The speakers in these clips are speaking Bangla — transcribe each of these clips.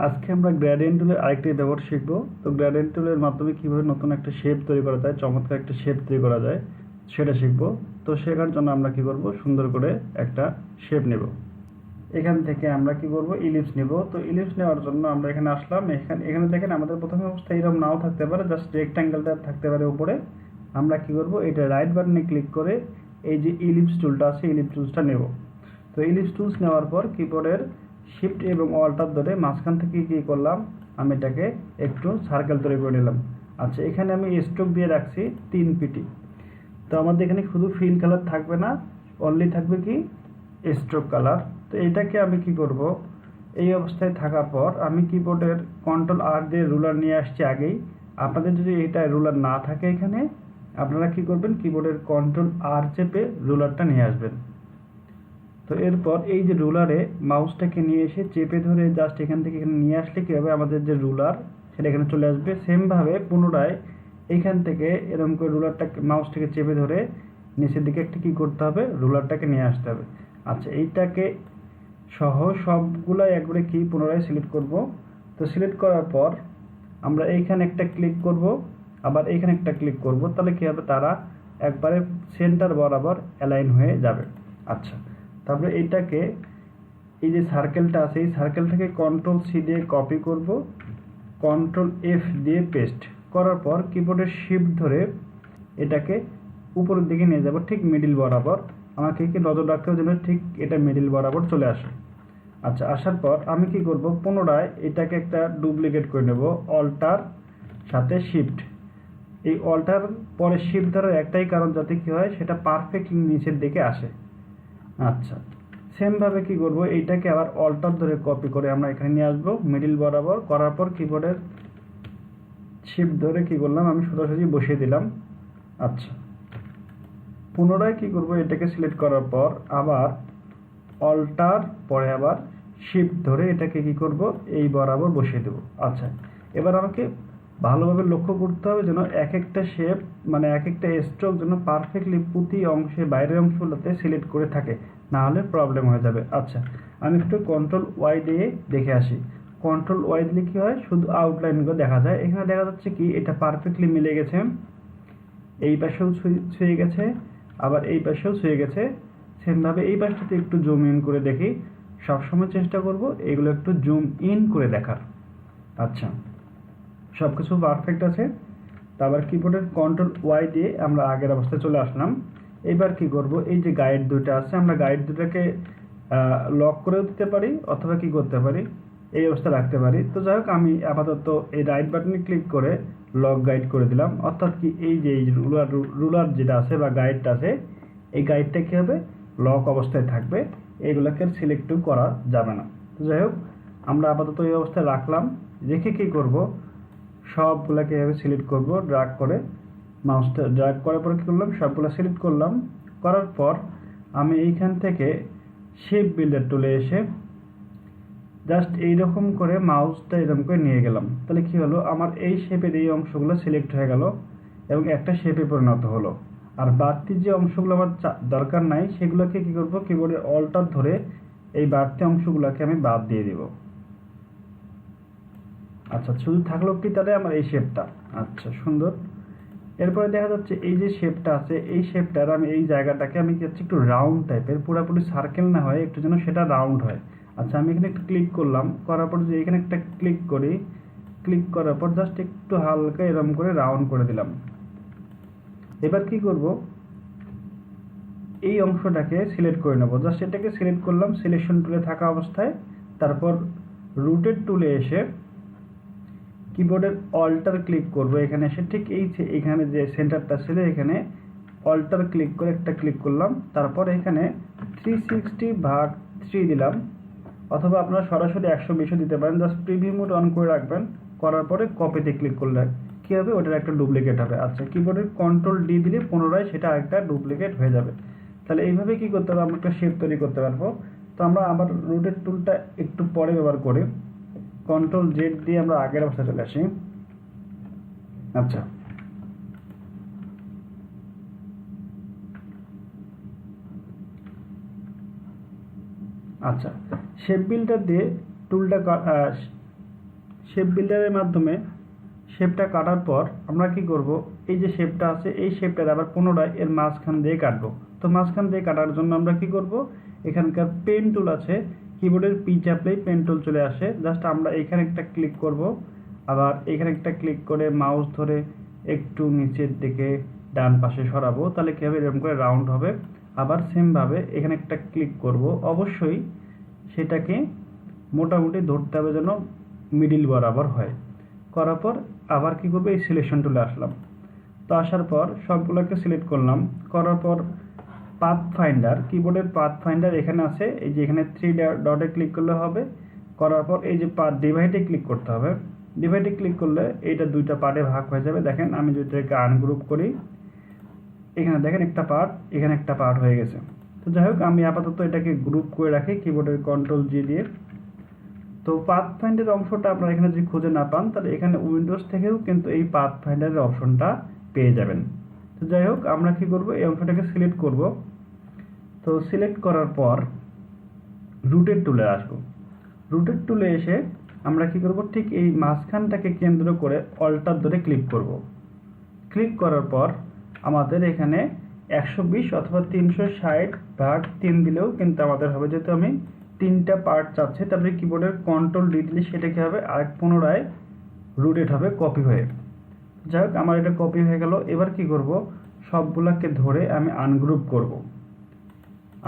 আজকে আমরা গ্রেডিয়েন্ট টুলের আরেকটি ব্যবহার শিখব। তো গ্রেডিয়েন্ট টুলের মাধ্যমে কীভাবে নতুন একটা শেপ তৈরি করা যায়, চমৎকার একটা শেপ তৈরি করা যায় সেটা শিখব। তো শেখার জন্য আমরা কি করব, সুন্দর করে একটা শেপ নেব। এখান থেকে আমরা কি করব, ইলিপস নেব। তো ইলিপস নেওয়ার জন্য আমরা এখানে আসলাম। এখানে দেখেন আমাদের প্রথমে অবস্থায় এরকম নাও থাকতে পারে, জাস্ট রেক্ট্যাঙ্গেলটা থাকতে পারে উপরে। আমরা কি করব, এটা রাইট বাটনে ক্লিক করে এই যে ইলিপস টুলটা আছে, ইলিপস টুলসটা নেব। তো ইলিপস টুলস নেওয়ার পর কিবোর্ডের শিফট এবং অল্টার ধরে মাঝখান থেকে কী করলাম, আমি এটাকে একটু সার্কেল তৈরি করে নিলাম। আচ্ছা, এখানে আমি স্ট্রোক দিয়ে রাখছি 3 পিটি। তো আমাদের এখানে শুধু ফিল কালার থাকবে না, অনলি থাকবে কি স্ট্রোক কালার। তো এটাকে আমি কি করব, এই অবস্থায় থাকার পর আমি কিবোর্ডের কন্ট্রোল আর দিয়ে রুলার নিয়ে আসছি আগেই। আপনাদের যদি এটা রুলার না থাকে এখানে, আপনারা কি করবেন, কিবোর্ডের কন্ট্রোল আর চেপে রুলারটা নিয়ে আসবেন। তো এরপর এই যে রুলারে মাউসটাকে নিয়ে এসে চেপে ধরে জাস্ট এখান থেকে এখানে নিয়ে আসলে কী হবে, আমাদের যে রুলার সেটা এখানে চলে আসবে। সেমভাবে পুনরায় এইখান থেকে এরকম করে রুলারটাকে মাউসটাকে চেপে ধরে নিচের দিকে একটা কী করতে হবে, রুলারটাকে নিয়ে আসতে হবে। আচ্ছা, এইটাকে সহ সবগুলাই একবারে কি পুনরায় সিলেক্ট করব। তো সিলেক্ট করার পর আমরা এইখানে একটা ক্লিক করব, আবার এইখানে একটা ক্লিক করব, তাহলে কী হবে, তারা একবারে সেন্টার বরাবর অ্যালাইন হয়ে যাবে। আচ্ছা, তারপরে এইটাকে এই যে সার্কেলটা আছে, এই সার্কেলটাকে কন্ট্রোল সি দিয়ে কপি করব, কন্ট্রোল এফ দিয়ে পেস্ট করার পর কিবোর্ডের শিফট ধরে এটাকে উপরের দিকে নিয়ে যাব, ঠিক মিডিল বরাবর। আমাকে কি নজর রাখতে হবে যেন ঠিক এটা মিডিল বরাবর চলে আসে। আচ্ছা, আসার পর আমি কি করব, পুনরায় এটাকে একটা ডুপ্লিকেট করে নেব, অল্টার সাথে শিফট। এই অল্টার পরে শিফট ধরার একটাই কারণ, যাতে কি হয় সেটা পারফেক্ট নিচের দিকে আসে। আচ্ছা, সেমভাবে কি করব, এইটাকে আবার অল্টার ধরে কপি করে আমরা এখানে নিয়ে আসবো মিডিল বরাবর। করার পর কিবোর্ডের শিফট ধরে কি করলাম, আমি সোজাসুজি বসিয়ে দিলাম। আচ্ছা, পুনরায় কি করব, এটাকে সিলেক্ট করার পর আবার অল্টার পরে আবার শিফট ধরে এটাকে কি করব, এই বরাবর বসিয়ে দেব। আচ্ছা, এবার আমাকে ভালোভাবে লক্ষ্য করতে হবে যেন এক একটা শেপ মানে এক একটা স্ট্রোক যেন পারফেক্টলি প্রতি অংশে বাইরের অংশগুলোতে সিলেক্ট করে থাকে, না হলে প্রবলেম হয়ে যাবে। আচ্ছা, আমি একটু কন্ট্রোল ওয়াই দিয়ে দেখে আসি। কন্ট্রোল ওয়াই দিলে কী হয়, শুধু আউটলাইনগুলো দেখা যায়। এখানে দেখা যাচ্ছে কি এটা পারফেক্টলি মিলে গেছে, এই পাশেও ছুঁয়ে গেছে, আবার এই পাশেও ছুঁয়ে গেছে। সেমভাবে এই পাশটাতে একটু জুম ইন করে দেখি। সবসময় চেষ্টা করব এগুলো একটু জুম ইন করে দেখার। আচ্ছা, সব কিছু পারফেক্ট আছে। তারপর কিবোর্ডের কন্ট্রোল ওয়াই দিয়ে আমরা আগের অবস্থায় চলে আসলাম। এবার কি করব, এই যে গাইড দুটো আছে, আমরা গাইড দুটাকে লক করেও দিতে পারি, অথবা কি করতে পারি, এই অবস্থায় রাখতে পারি। তো যাই হোক, আমি আপাতত এই রাইট বাটনে ক্লিক করে লক গাইড করে দিলাম। অর্থাৎ কি, এই যে এই রুলার যেটা আছে বা গাইডটা আছে, এই গাইডটা কী হবে, লক অবস্থায় থাকবে, এগুলোকে সিলেক্টও করা যাবে না। তো যাই হোক, আমরা আপাতত এই অবস্থায় রাখলাম। রেখে কী করব, সবগুলোকে এভাবে সিলেক্ট করব, ড্র্যাগ করে মাউসটা ড্র্যাগ করার পর কী করলাম, সবগুলো সিলেক্ট করলাম। করার পর আমি এইখান থেকে শেপ বিল্ডার টুলে এসে জাস্ট এইরকম করে মাউসটা এরকম করে নিয়ে গেলাম। তাহলে কী হলো, আমার এই শেপের এই অংশগুলো সিলেক্ট হয়ে গেল এবং একটা শেপে পরিণত হলো। আর বাড়তি যে অংশগুলো আমার দরকার নাই, সেগুলোকে কী করব, কিবোর্ডের অল্টার ধরে এই বাড়তি অংশগুলোকে আমি বাদ দিয়ে দিব। আচ্ছা, শুধু থাকলো কি তাহলে আমার এই শেপটা। আচ্ছা, সুন্দর। এরপরে দেখা যাচ্ছে এই যে শেপটা আছে, এই শেপটার আমি এই জায়গাটাকে আমি চাচ্ছি একটু রাউন্ড টাইপের, পুরোপুরি সার্কেল না হয়, একটু যেন সেটা রাউন্ড হয়। আচ্ছা, আমি এখানে একটা ক্লিক করলাম, করার পর যে এখানে একটা ক্লিক করি, ক্লিক করার পর জাস্ট একটু হালকা এরকম করে রাউন্ড করে দিলাম। এবার কি করব, এই অংশটাকে সিলেক্ট করে নেব। জাস্ট এটাকে সিলেক্ট করলাম সিলেকশন টুলে থাকা অবস্থায়। তারপর রুটেড টুলে এসে কিবোর্ডের অল্টার ক্লিক করব, এখানে এসে ঠিক এইখানে যে সেন্টারটা ছিল এখানে অল্টার ক্লিক করে একটা ক্লিক করলাম। তারপর এখানে 360/3 দিলাম, অথবা আপনারা সরাসরি 120 দিতে পারেন। জাস্ট প্রিভিউ মোড অন করে রাখবেন। করার পরে কপিতে ক্লিক করলে কী হবে, ওটার একটা ডুপ্লিকেট হবে। আচ্ছা, কিবোর্ডের কন্ট্রোল ডি দিলে পুনরায় সেটা একটা ডুপ্লিকেট হয়ে যাবে। তাহলে এইভাবে কি করতে হবে, আমরা একটা শেপ তৈরি করতে পারবো। তো আমরা আবার রুটেড টুলটা একটু পরে ব্যবহার করি, কন্ট্রোল জেড দিয়ে আমরা আগের অবস্থায় চলে আসি। আচ্ছা, আচ্ছা, শেপ বিল্ডার দিয়ে টুলটা শেপ বিল্ডারের মাধ্যমে শেপটা কাটার পর আমরা কি করব, এই যে শেপটা আছে এই শেপটার আবার পুনরায় এর মাঝখান দিয়ে কাটবো। তো মাঝখান দিয়ে কাটার জন্য আমরা কি করব, এখানকার পেন টুল আছে, কিবোর্ডের পি চাপলেই পেন টুল চলে আসে। জাস্ট আমরা এখানে একটা ক্লিক করব, আবার এখানে একটা ক্লিক করে মাউস ধরে একটু নিচের দিকে ডান পাশে সরাবো, তাহলে কী হবে, এরকম করে রাউন্ড হবে। আবার সেমভাবে এখানে একটা ক্লিক করব, অবশ্যই সেটাকে মোটামুটি ধরতে হবে যেন মিডিল বরাবর হয়। করার পর আবার কি করবো, এই সিলেকশন টুলে আসলাম। তো আসার পর সবগুলোকে সিলেক্ট করলাম, করার পর পাথ ফাইন্ডার, কিবোর্ডের পাথ ফাইন্ডার এখানে আছে, এই যে এখানে 3 ডটে ক্লিক করলে হবে। করার পর এই যে পার্ট ডিভাইডে ক্লিক করতে হবে, ডিভাইডে ক্লিক করলে এইটা দুইটা পার্টে ভাগ হয়ে যাবে। দেখেন আমি যদি এটাকে আনগ্রুপ করি, এখানে দেখেন একটা পার্ট, এখানে একটা পার্ট হয়ে গেছে। তো যাই হোক আমি আপাতত এটাকে গ্রুপ করে রাখি কিবোর্ডের কন্ট্রোল জি দিয়ে। তো পাথ ফাইন্ডার অংশটা আপনারা এখানে যদি খুঁজে না পান, তাহলে এখানে উইন্ডোজ থেকেও কিন্তু এই পাথ ফাইন্ডারের অপশনটা পেয়ে যাবেন। তো যাই হোক আমরা কি করব, এই অংশটাকে সিলেক্ট করব। তো সিলেক্ট করার পর রুটেড টুলে আসবো। রুটেড টুলে এসে আমরা কি করব, ঠিক এই মাঝখানটাকে কেন্দ্র করে অল্টার ধরে ক্লিক করব। ক্লিক করার পর আমাদের এখানে 120 অথবা 360/3 দিলেও কিন্তু আমাদের হবে, যেহেতু আমি 3টা পার্ট চাচ্ছি, তারপরে কিবোর্ডের কন্ট্রোল ডি দিলে সেটা কি হবে, আরেক পুনরায় রুটেড হবে কপি হয়ে। যাই হোক আমার এটা কপি হয়ে গেল। এবার কি করব, সবগুলোকে ধরে আমি আনগ্রুপ করব।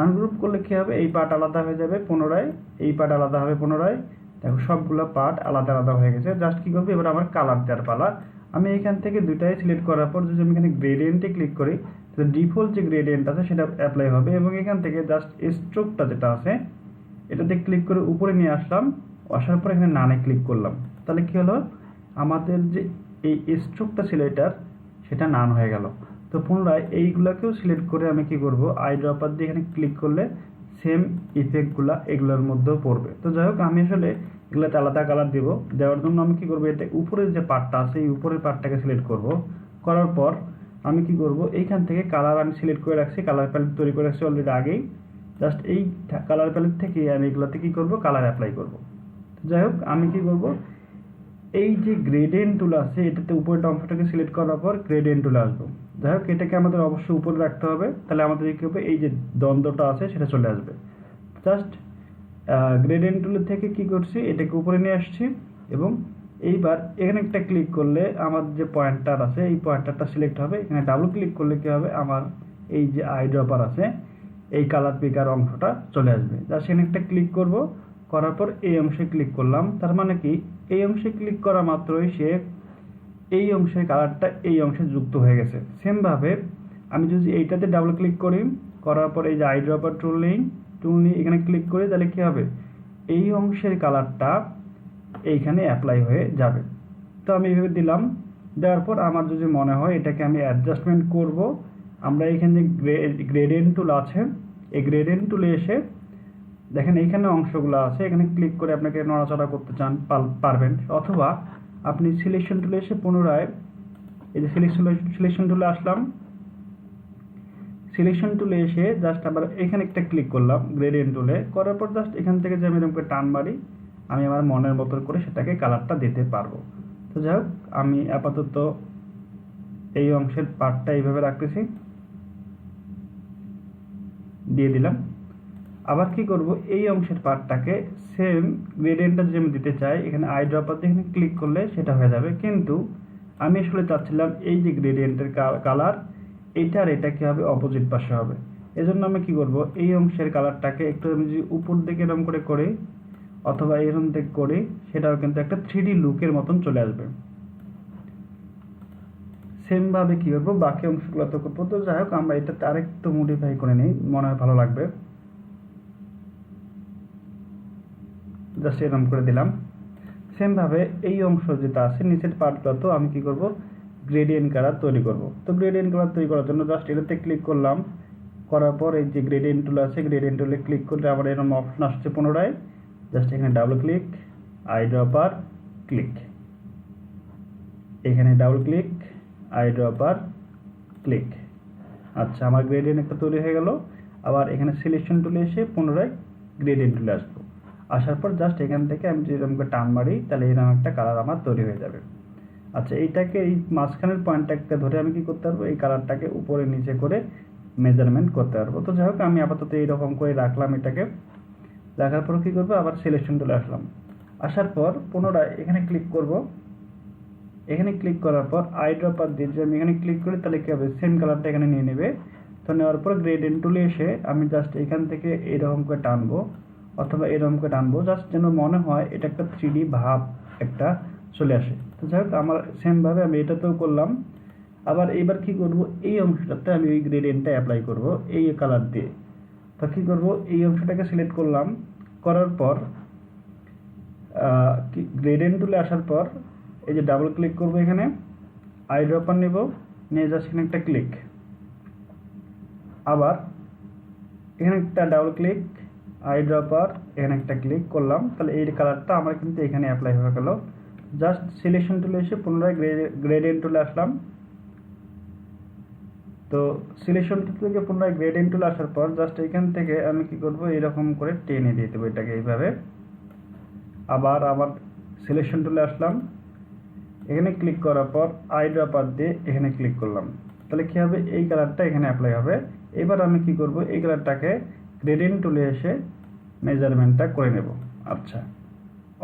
আনগ্রুপ করলে কি হবে, এই পার্ট আলাদা হয়ে যাবে পুনরায়, এই পার্ট আলাদা হবে পুনরায়। দেখো সবগুলো পার্ট আলাদা আলাদা হয়ে গেছে। জাস্ট কি করবো, এবার আমার কালার দেওয়ার পালা। আমি এখান থেকে দুইটাই সিলেক্ট করার পর যদি আমি এখানে গ্রেডিয়েন্টে ক্লিক করি, তাহলে ডিফল্ট যে গ্রেডিয়েন্ট আছে সেটা অ্যাপ্লাই হবে, এবং এখান থেকে জাস্ট স্ট্রোকটা যেটা আছে এটাতে ক্লিক করে উপরে নিয়ে আসলাম। আসার পর এখানে নানে ক্লিক করলাম, তাহলে কি হলো, আমাদের যে এই স্ট্রোকটা ছিল এটার, সেটা নান হয়ে গেল। তো পুনরায় এইগুলাকেও সিলেক্ট করে আমি কি করব, আই ড্রপার দিয়ে এখানে ক্লিক করলে সেম ইফেক্টগুলা এগুলোর মধ্যেও পড়বে। তো যাই হোক আমি আসলে এগুলোতে আলাদা কালার দেবো, দেওয়ার জন্য আমি কি করব, এটা উপরের যে পার্টটা আছে এই উপরের পার্টটাকে সিলেক্ট করব। করার পর আমি কি করব, এইখান থেকে কালার আমি সিলেক্ট করে রাখছি, কালার প্যালেট তৈরি করে রাখছি অলরেডি আগেই। জাস্ট এই কালার প্যালেট থেকে আমি এগুলোতে কি করব, কালার অ্যাপ্লাই করব। যাই হোক আমি কি করব, এই যে গ্রেডিয়েন্ট টুল আছে এটাতে উপরের অংশটাকে সিলেক্ট করার পর গ্রেডিয়েন্ট টুলে আসবো। যাই হোক এটাকে আমাদের অবশ্যই উপরে রাখতে হবে, তাহলে আমাদের কি হবে, এই যে দ্বন্দ্বটা আছে সেটা চলে আসবে। জাস্ট গ্রেডিয়েন্ট টুলের থেকে কি করছি, এটাকে উপরে নিয়ে আসছি, এবং এইবার এখানে একটা ক্লিক করলে আমার যে পয়েন্টার আছে এই পয়েন্টারটা সিলেক্ট হবে। এখানে ডাবল ক্লিক করলে কি হবে, আমার এই যে আই ড্রপার আছে এই কালার পিকার অংশটা চলে আসবে। জাস্ট এখানে একটা ক্লিক করব, করার পর এই অংশে ক্লিক করলাম। তার মানে কি, এই অংশে ক্লিক করা মাত্রই সে এই অংশের কালারটা এই অংশে যুক্ত হয়ে গেছে। সেমভাবে আমি যদি এইটাতে ডাবল ক্লিক করি, করার পর এই যে আই ড্রপার টুল নিয়ে এখানে ক্লিক করি, তাহলে কি হবে, এই অংশের কালারটা এইখানে অ্যাপ্লাই হয়ে যাবে। তো আমি এইভাবে দিলাম, দেওয়ার পর আমার যদি মনে হয় এটাকে আমি অ্যাডজাস্টমেন্ট করব, আমরা এখানে যে গ্রেডিয়েন্ট টুল আছে এই গ্রেডিয়েন্ট টুলে এসে দেখেন এইখানে অংশগুলো আছে, এখানে ক্লিক করে আপনাকে নড়াচড়া করতে চান পারবেন, অথবা আপনি সিলেকশন টুলে এসে পুনরায় এই যে সিলেকশন টুলে আসলাম, সিলেকশন টুলে এসে জাস্ট আবার এখানে একটা ক্লিক করলাম গ্রেডিয়েন্ট টুলে, করার পর জাস্ট এখান থেকে যে আমি এরকম করে টান মারি, আমি আমার মনের মতো করে সেটাকে কালারটা দিতে পারবো। তো যাই হোক আমি আপাতত এই অংশের পার্টটা এইভাবে রাখতেছি, দিয়ে দিলাম। আবার কি করব, এই অংশের পার্টটাকে সেম গ্রেডিয়েন্টটা যদি আমি দিতে চাই, এখানে আই ড্রপার দিয়ে এখানে ক্লিক করলে সেটা হয়ে যাবে। কিন্তু আমি আসলে চাচ্ছিলাম এই যে গ্রেডিয়েন্টের কালার এটা আর এটা কি হবে, অপোজিট পাশে হবে। এজন্য আমি কি করব, এই অংশের কালারটাকে একটু আমি যদি উপর দিকে এরকম করে করি অথবা এরকম দিকে করি, সেটাও কিন্তু একটা 3D লুকের মতন চলে আসবে। সেম ভাবে কি করবো, বাকি অংশগুলো তো করবো। তো যাই হোক আমরা এটাতে আরেকটু মডিফাই করে নিই, মনে হয় ভালো লাগবে। জাস্ট এরকম করে দিলাম। সেম ভাবে এই অংশ যেটা আছে নিচের পার্টগুলো তো আমি কি করব, গ্রেডিয়েন্ট কালার তৈরি করব। তো গ্রেডিয়েন্ট কালার তৈরি করার জন্য জাস্ট এটাতে ক্লিক করলাম, করার পর এই যে গ্রেডিয়েন্ট টুল আছে গ্রেডিয়েন্ট টুলে ক্লিক করলে আবার এরকম অপশন আসছে পুনরায়, জাস্ট এখানে double click, eye dropper click, এখানে double click, eye dropper click. আচ্ছা আমার গ্রেডিয়েন্ট একটা তৈরি হয়ে গেল। আবার এখানে সিলেকশন টুলে এসে পুনরায় গ্রেডিয়েন্ট টুলে আসবো, আসার পর জাস্ট এখান থেকে আমি যদি এরকম করে টান মারি তাহলে এরকম একটা কালার আমার তৈরি হয়ে যাবে। আচ্ছা, এইটাকে এই মাঝখানের পয়েন্টটাকে ধরে আমি কি করতে পারবো, এই কালারটাকে উপরে নিচে করে মেজারমেন্ট করতে পারবো। তো যাই হোক, আমি আপাতত এইরকম করে রাখলাম। এটাকে রাখার পর কি করবো, আবার সিলেকশন টুলে আসলাম। আসার পর পুনরায় এখানে ক্লিক করব। এখানে ক্লিক করার পর আই ড্রপার দিয়ে যদি আমি এখানে ক্লিক করি তাহলে কি হবে, সেম কালারটা এখানে নিয়ে নেবে। তো নেওয়ার পর গ্রেডিয়েন্ট টুলে এসে আমি জাস্ট এখান থেকে এরকম করে টানবো অথবা এরকম করে টানবো, জাস্ট যেন মনে হয় এটা একটা 3D ভাব একটা চলে আসে। তো যাই হোক, আমার সেমভাবে আমি এটাতেও করলাম। আবার এবার কি করব, এই অংশটাতে আমি ওই গ্রেডিয়েন্টটা অ্যাপ্লাই করব এই কালার দিয়ে। তো কী করব, এই অংশটাকে সিলেক্ট করলাম, করার পর গ্রেডিয়েন্ট টুলে আসার পর এই যে ডাবল ক্লিক করব, এখানে আই ড্রপার নেব, নিয়ে জাস্ট এখানে একটা ক্লিক, আবার এখানে একটা ডাবল ক্লিক, আই ড্রপার, এখানে একটা ক্লিক করলাম। তাহলে এই কালারটা আমার কিন্তু এখানে অ্যাপ্লাই হয়ে গেল। জাস্ট সিলেকশন টুলে এসে পুনরায় গ্রেডিয়েন্ট টুলে আসলাম। তো সিলেকশন টুল থেকে পুনরায় গ্রেডিয়েন্ট টুলে আসার পর জাস্ট এখান থেকে আমি কি করব, এরকম করে টেনে দিয়ে দেবো এটাকে এইভাবে। আবার সিলেকশন টুলে আসলাম, এখানে ক্লিক করার পর আই ড্রপার দিয়ে এখানে ক্লিক করলাম। তাহলে কী হবে, এই কালারটা এখানে অ্যাপ্লাই হবে। এবার আমি কি করব, এই কালারটাকে গ্রেডিয়েন্ট টুলে এসে মেজারমেন্টটা করে নেব। আচ্ছা,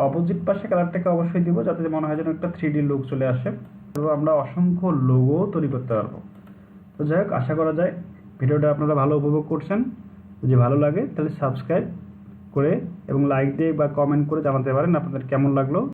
অপোজিট পাশে কালারটাকে অবশ্যই দিব যাতে মনে হয় যেন একটা 3D লুক চলে আসে। তো আমরা অসংখ্য লোগো তৈরি করতে পারবো। তো যাই হোক, আশা করা যায় ভিডিওটা আপনারা ভালো উপভোগ করছেন। যদি ভালো লাগে তাহলে সাবস্ক্রাইব করে এবং লাইক দিয়ে বা কমেন্ট করে জানাতে পারেন আপনাদের কেমন লাগলো।